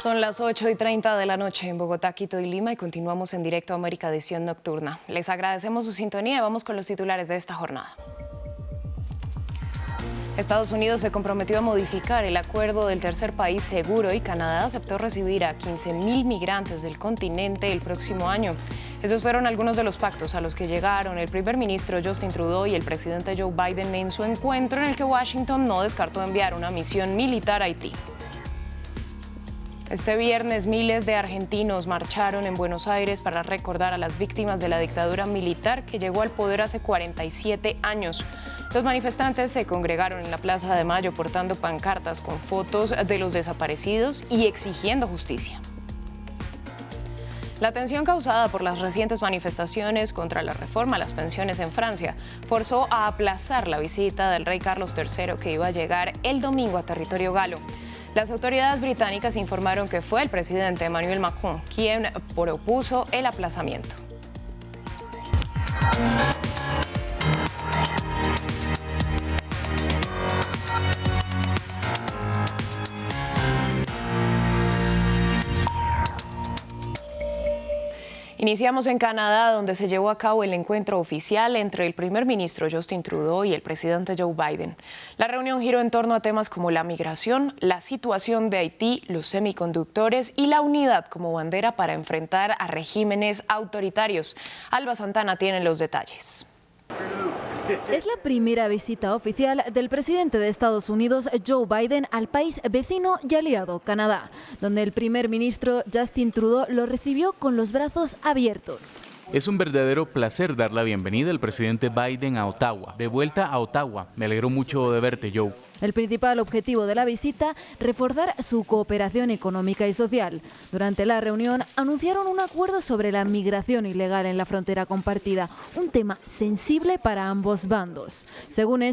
Son las 8:30 de la noche en Bogotá, Quito y Lima y continuamos en directo a América Edición Nocturna. Les agradecemos su sintonía y vamos con los titulares de esta jornada. Estados Unidos se comprometió a modificar el acuerdo del tercer país seguro y Canadá aceptó recibir a 15.000 migrantes del continente el próximo año. Esos fueron algunos de los pactos a los que llegaron el primer ministro Justin Trudeau y el presidente Joe Biden en su encuentro, en el que Washington no descartó enviar una misión militar a Haití. Este viernes, miles de argentinos marcharon en Buenos Aires para recordar a las víctimas de la dictadura militar que llegó al poder hace 47 años. Los manifestantes se congregaron en la Plaza de Mayo portando pancartas con fotos de los desaparecidos y exigiendo justicia. La tensión causada por las recientes manifestaciones contra la reforma a las pensiones en Francia forzó a aplazar la visita del rey Carlos III, que iba a llegar el domingo a territorio galo. Las autoridades británicas informaron que fue el presidente Emmanuel Macron quien propuso el aplazamiento. Iniciamos en Canadá, donde se llevó a cabo el encuentro oficial entre el primer ministro Justin Trudeau y el presidente Joe Biden. La reunión giró en torno a temas como la migración, la situación de Haití, los semiconductores y la unidad como bandera para enfrentar a regímenes autoritarios. Alba Santana tiene los detalles. Es la primera visita oficial del presidente de Estados Unidos, Joe Biden, al país vecino y aliado, Canadá, donde el primer ministro Justin Trudeau lo recibió con los brazos abiertos. Es un verdadero placer dar la bienvenida al presidente Biden a Ottawa. De vuelta a Ottawa. Me alegro mucho de verte, Joe. El principal objetivo de la visita, reforzar su cooperación económica y social. Durante la reunión anunciaron un acuerdo sobre la migración ilegal en la frontera compartida, un tema sensible para ambos bandos. Según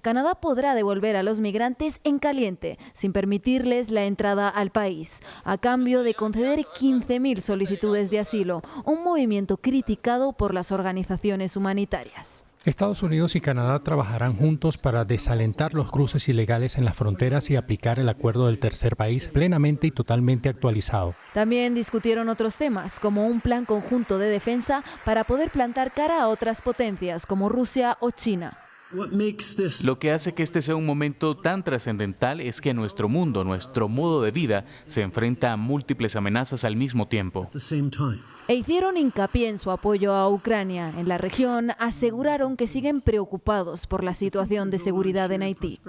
Canadá podrá devolver a los migrantes en caliente, sin permitirles la entrada al país, a cambio de conceder 15.000 solicitudes de asilo, un movimiento criticado por las organizaciones humanitarias. Estados Unidos y Canadá trabajarán juntos para desalentar los cruces ilegales en las fronteras y aplicar el acuerdo del tercer país plenamente y totalmente actualizado. También discutieron otros temas, como un plan conjunto de defensa para poder plantar cara a otras potencias como Rusia o China. Lo que hace que este sea un momento tan trascendental es que nuestro mundo, nuestro modo de vida, se enfrenta a múltiples amenazas al mismo tiempo. E hicieron hincapié en su apoyo a Ucrania. En la región aseguraron que siguen preocupados por la situación de seguridad en Haití.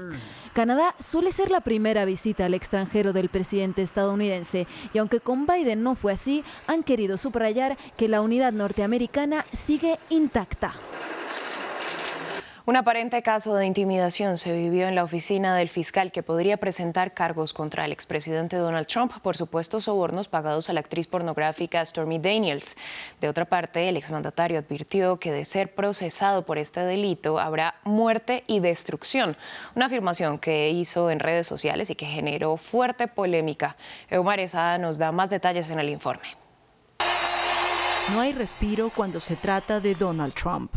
Canadá suele ser la primera visita al extranjero del presidente estadounidense y aunque con Biden no fue así, han querido subrayar que la unidad norteamericana sigue intacta. Un aparente caso de intimidación se vivió en la oficina del fiscal que podría presentar cargos contra el expresidente Donald Trump por supuestos sobornos pagados a la actriz pornográfica Stormy Daniels. De otra parte, el exmandatario advirtió que de ser procesado por este delito habrá muerte y destrucción, una afirmación que hizo en redes sociales y que generó fuerte polémica. Eumar Esada nos da más detalles en el informe. No hay respiro cuando se trata de Donald Trump.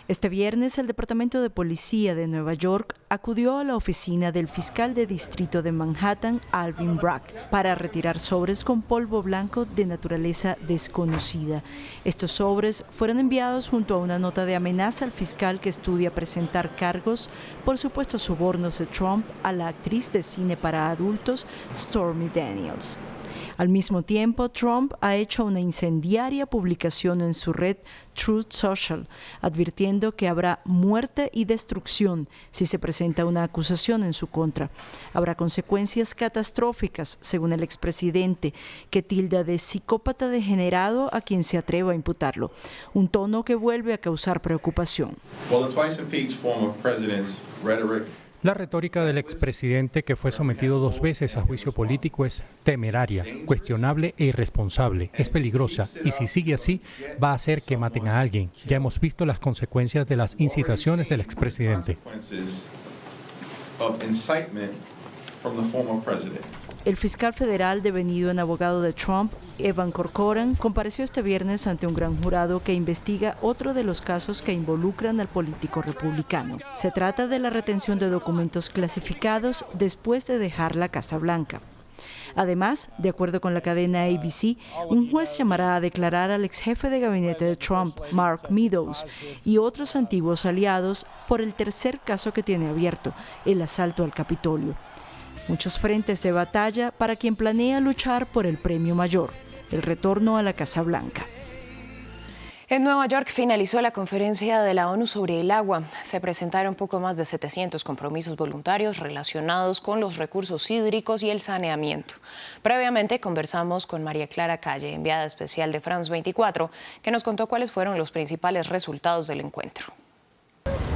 Este viernes, el Departamento de Policía de Nueva York acudió a la oficina del fiscal de distrito de Manhattan, Alvin Bragg, para retirar sobres con polvo blanco de naturaleza desconocida. Estos sobres fueron enviados junto a una nota de amenaza al fiscal que estudia presentar cargos por supuestos sobornos de Trump a la actriz de cine para adultos Stormy Daniels. Al mismo tiempo, Trump ha hecho una incendiaria publicación en su red Truth Social, advirtiendo que habrá muerte y destrucción si se presenta una acusación en su contra. Habrá consecuencias catastróficas, según el expresidente, que tilda de psicópata degenerado a quien se atreva a imputarlo, un tono que vuelve a causar preocupación. La retórica del expresidente, que fue sometido 2 veces a juicio político, es temeraria, cuestionable e irresponsable. Es peligrosa y si sigue así va a hacer que maten a alguien. Ya hemos visto las consecuencias de las incitaciones del expresidente. El fiscal federal devenido en abogado de Trump, Evan Corcoran, compareció este viernes ante un gran jurado que investiga otro de los casos que involucran al político republicano. Se trata de la retención de documentos clasificados después de dejar la Casa Blanca. Además, de acuerdo con la cadena ABC, un juez llamará a declarar al ex jefe de gabinete de Trump, Mark Meadows, y otros antiguos aliados por el tercer caso que tiene abierto, el asalto al Capitolio. Muchos frentes de batalla para quien planea luchar por el premio mayor, el retorno a la Casa Blanca. En Nueva York finalizó la conferencia de la ONU sobre el agua. Se presentaron poco más de 700 compromisos voluntarios relacionados con los recursos hídricos y el saneamiento. Previamente conversamos con María Clara Calle, enviada especial de France 24, que nos contó cuáles fueron los principales resultados del encuentro.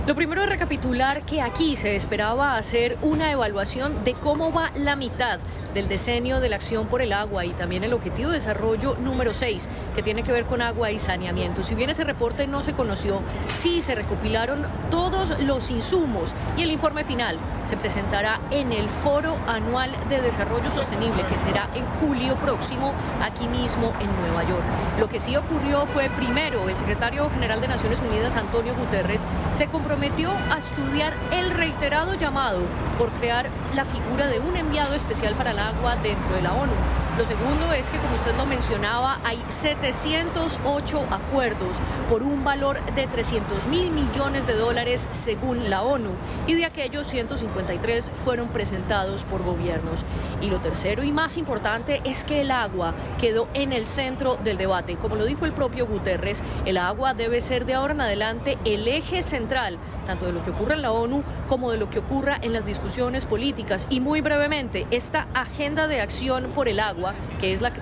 Lo primero es recapitular que aquí se esperaba hacer una evaluación de cómo va la mitad del decenio de la acción por el agua y también el objetivo de desarrollo número 6, que tiene que ver con agua y saneamiento. Si bien ese reporte no se conoció, sí se recopilaron todos los insumos y el informe final se presentará en el Foro Anual de Desarrollo Sostenible, que será en julio próximo, aquí mismo en Nueva York. Lo que sí ocurrió fue, primero, el secretario general de Naciones Unidas, Antonio Guterres, se comprometió a estudiar el reiterado llamado por crear la figura de un enviado especial para el agua dentro de la ONU. Lo segundo es que, como usted lo mencionaba, hay 708 acuerdos por un valor de $300.000 millones según la ONU, y de aquellos 153 fueron presentados por gobiernos. Y lo tercero y más importante es que el agua quedó en el centro del debate. Como lo dijo el propio Guterres, el agua debe ser de ahora en adelante el eje central, tanto de lo que ocurra en la ONU como de lo que ocurra en las discusiones políticas. Y muy brevemente, esta agenda de acción por el agua, que es la que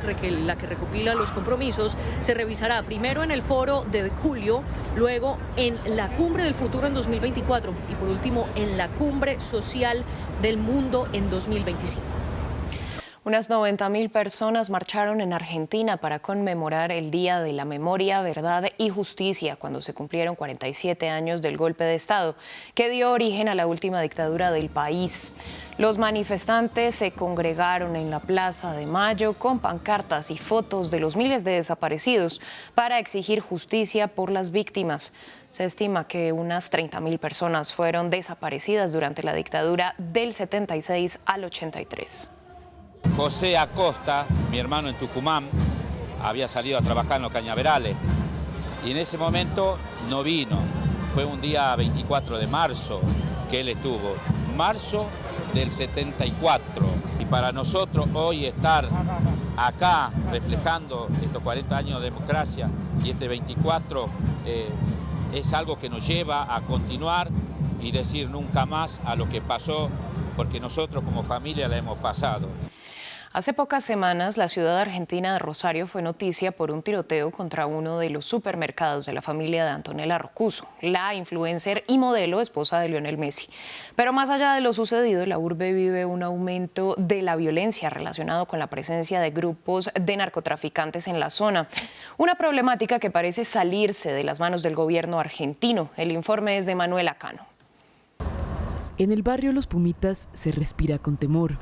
recopila los compromisos, se revisará primero en el foro de julio, luego en la Cumbre del Futuro en 2024 y por último en la Cumbre Social del Mundo en 2025. Unas 90.000 personas marcharon en Argentina para conmemorar el Día de la Memoria, Verdad y Justicia, cuando se cumplieron 47 años del golpe de Estado, que dio origen a la última dictadura del país. Los manifestantes se congregaron en la Plaza de Mayo con pancartas y fotos de los miles de desaparecidos para exigir justicia por las víctimas. Se estima que unas 30.000 personas fueron desaparecidas durante la dictadura del 76 al 83. José Acosta, mi hermano en Tucumán, había salido a trabajar en los cañaverales y en ese momento no vino. Fue un día 24 de marzo que él estuvo, marzo del 74. Y para nosotros hoy estar acá reflejando estos 40 años de democracia y este 24 es algo que nos lleva a continuar y decir nunca más a lo que pasó, porque nosotros como familia la hemos pasado. Hace pocas semanas, la ciudad argentina de Rosario fue noticia por un tiroteo contra uno de los supermercados de la familia de Antonella Rocuso, la influencer y modelo esposa de Lionel Messi. Pero más allá de lo sucedido, la urbe vive un aumento de la violencia relacionado con la presencia de grupos de narcotraficantes en la zona. Una problemática que parece salirse de las manos del gobierno argentino. El informe es de Manuela Cano. En el barrio Los Pumitas se respira con temor.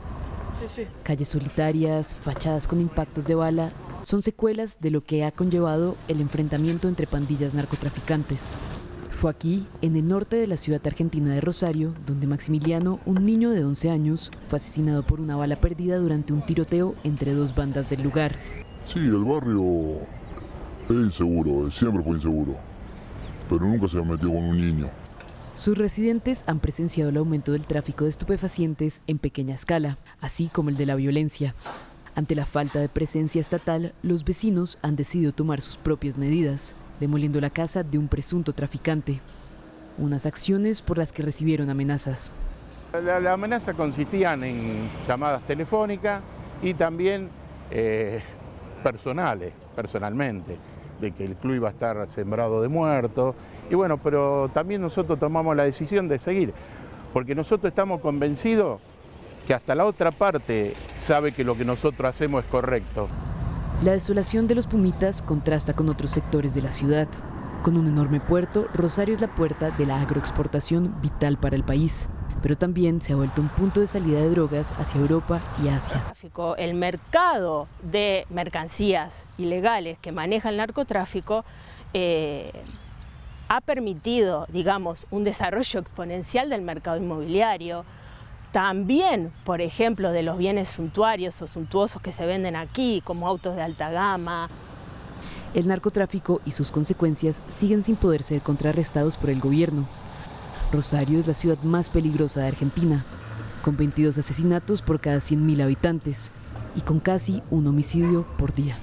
Calles solitarias, fachadas con impactos de bala, son secuelas de lo que ha conllevado el enfrentamiento entre pandillas narcotraficantes. Fue aquí, en el norte de la ciudad argentina de Rosario, donde Maximiliano, un niño de 11 años, fue asesinado por una bala perdida durante un tiroteo entre dos bandas del lugar. Sí, el barrio es inseguro, siempre fue inseguro, pero nunca se ha metido con un niño. Sus residentes han presenciado el aumento del tráfico de estupefacientes en pequeña escala, así como el de la violencia. Ante la falta de presencia estatal, los vecinos han decidido tomar sus propias medidas, demoliendo la casa de un presunto traficante. Unas acciones por las que recibieron amenazas. La amenaza consistían en llamadas telefónicas y también personalmente, de que el club iba a estar sembrado de muertos. Y bueno, pero también nosotros tomamos la decisión de seguir, porque nosotros estamos convencidos que hasta la otra parte sabe que lo que nosotros hacemos es correcto. La desolación de Los Pumitas contrasta con otros sectores de la ciudad. Con un enorme puerto, Rosario es la puerta de la agroexportación vital para el país, pero también se ha vuelto un punto de salida de drogas hacia Europa y Asia. El mercado de mercancías ilegales que maneja el narcotráfico ha permitido, digamos, un desarrollo exponencial del mercado inmobiliario, también, por ejemplo, de los bienes suntuarios o suntuosos que se venden aquí, como autos de alta gama. El narcotráfico y sus consecuencias siguen sin poder ser contrarrestados por el gobierno. Rosario es la ciudad más peligrosa de Argentina, con 22 asesinatos por cada 100.000 habitantes y con casi un homicidio por día.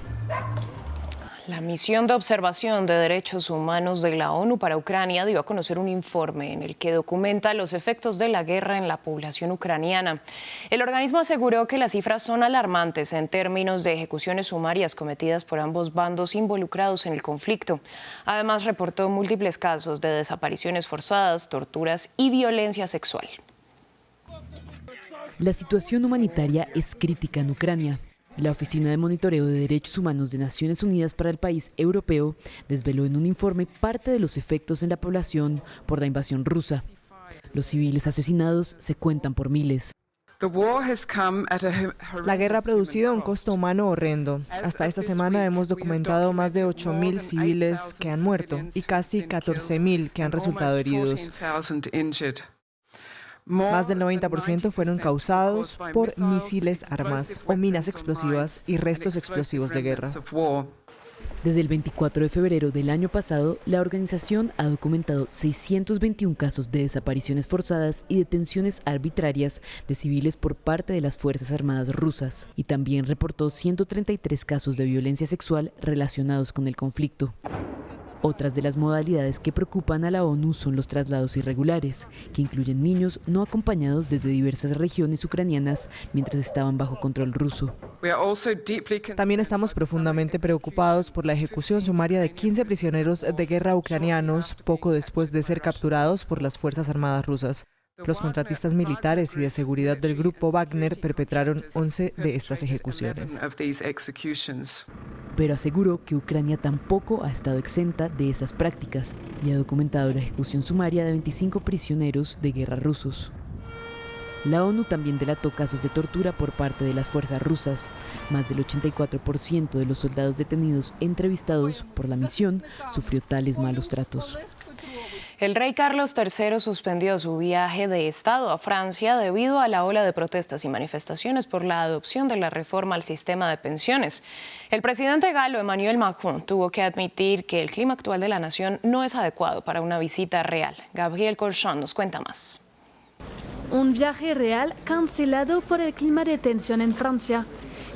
La misión de observación de derechos humanos de la ONU para Ucrania dio a conocer un informe en el que documenta los efectos de la guerra en la población ucraniana. El organismo aseguró que las cifras son alarmantes en términos de ejecuciones sumarias cometidas por ambos bandos involucrados en el conflicto. Además, reportó múltiples casos de desapariciones forzadas, torturas y violencia sexual. La situación humanitaria es crítica en Ucrania. La Oficina de Monitoreo de Derechos Humanos de Naciones Unidas para el país europeo desveló en un informe parte de los efectos en la población por la invasión rusa. Los civiles asesinados se cuentan por miles. La guerra ha producido un costo humano horrendo. Hasta esta semana hemos documentado más de 8.000 civiles que han muerto y casi 14.000 que han resultado heridos. Más del 90% fueron causados por misiles, armas o minas explosivas y restos explosivos de guerra. Desde el 24 de febrero del año pasado, la organización ha documentado 621 casos de desapariciones forzadas y detenciones arbitrarias de civiles por parte de las Fuerzas Armadas rusas, y también reportó 133 casos de violencia sexual relacionados con el conflicto. Otras de las modalidades que preocupan a la ONU son los traslados irregulares, que incluyen niños no acompañados desde diversas regiones ucranianas mientras estaban bajo control ruso. También estamos profundamente preocupados por la ejecución sumaria de 15 prisioneros de guerra ucranianos poco después de ser capturados por las Fuerzas Armadas rusas. Los contratistas militares y de seguridad del grupo Wagner perpetraron 11 de estas ejecuciones. Pero aseguró que Ucrania tampoco ha estado exenta de esas prácticas y ha documentado la ejecución sumaria de 25 prisioneros de guerra rusos. La ONU también delató casos de tortura por parte de las fuerzas rusas. Más del 84% de los soldados detenidos entrevistados por la misión sufrió tales malos tratos. El rey Carlos III suspendió su viaje de Estado a Francia debido a la ola de protestas y manifestaciones por la adopción de la reforma al sistema de pensiones. El presidente galo Emmanuel Macron tuvo que admitir que el clima actual de la nación no es adecuado para una visita real. Gabriel Corchon nos cuenta más. Un viaje real cancelado por el clima de tensión en Francia.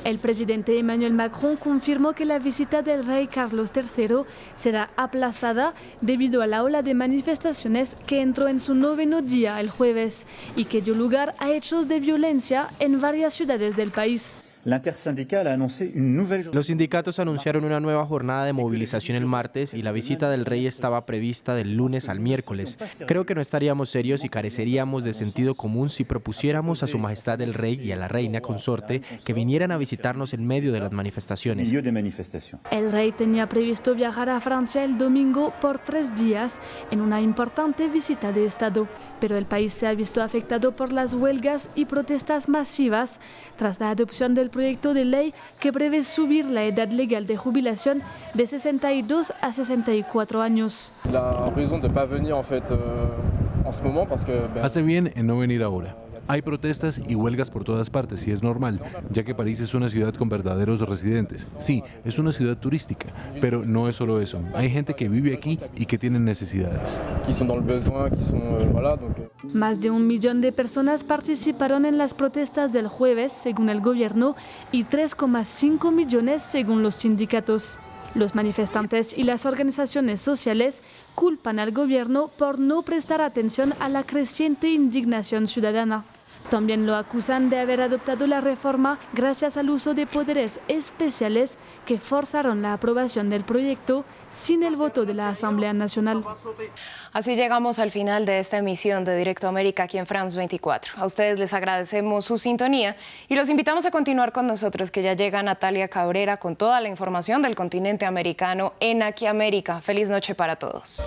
El presidente Emmanuel Macron confirmó que la visita del rey Carlos III será aplazada debido a la ola de manifestaciones que entró en su 9º día el jueves y que dio lugar a hechos de violencia en varias ciudades del país. Los sindicatos anunciaron una nueva jornada de movilización el martes y la visita del rey estaba prevista del lunes al miércoles. Creo que no estaríamos serios y careceríamos de sentido común si propusiéramos a Su Majestad el Rey y a la Reina Consorte que vinieran a visitarnos en medio de las manifestaciones. El rey tenía previsto viajar a Francia el domingo por 3 días en una importante visita de Estado, pero el país se ha visto afectado por las huelgas y protestas masivas tras la adopción del proyecto de ley que prevé subir la edad legal de jubilación de 62 a 64 años. Hace bien en no venir ahora. Hay protestas y huelgas por todas partes y es normal, ya que París es una ciudad con verdaderos residentes. Sí, es una ciudad turística, pero no es solo eso. Hay gente que vive aquí y que tiene necesidades. Más de 1 millón de personas participaron en las protestas del jueves, según el gobierno, y 3,5 millones según los sindicatos. Los manifestantes y las organizaciones sociales culpan al gobierno por no prestar atención a la creciente indignación ciudadana. También lo acusan de haber adoptado la reforma gracias al uso de poderes especiales que forzaron la aprobación del proyecto sin el voto de la Asamblea Nacional. Así llegamos al final de esta emisión de Directo América aquí en France 24. A ustedes les agradecemos su sintonía y los invitamos a continuar con nosotros, que ya llega Natalia Cabrera con toda la información del continente americano en Aquí América. Feliz noche para todos.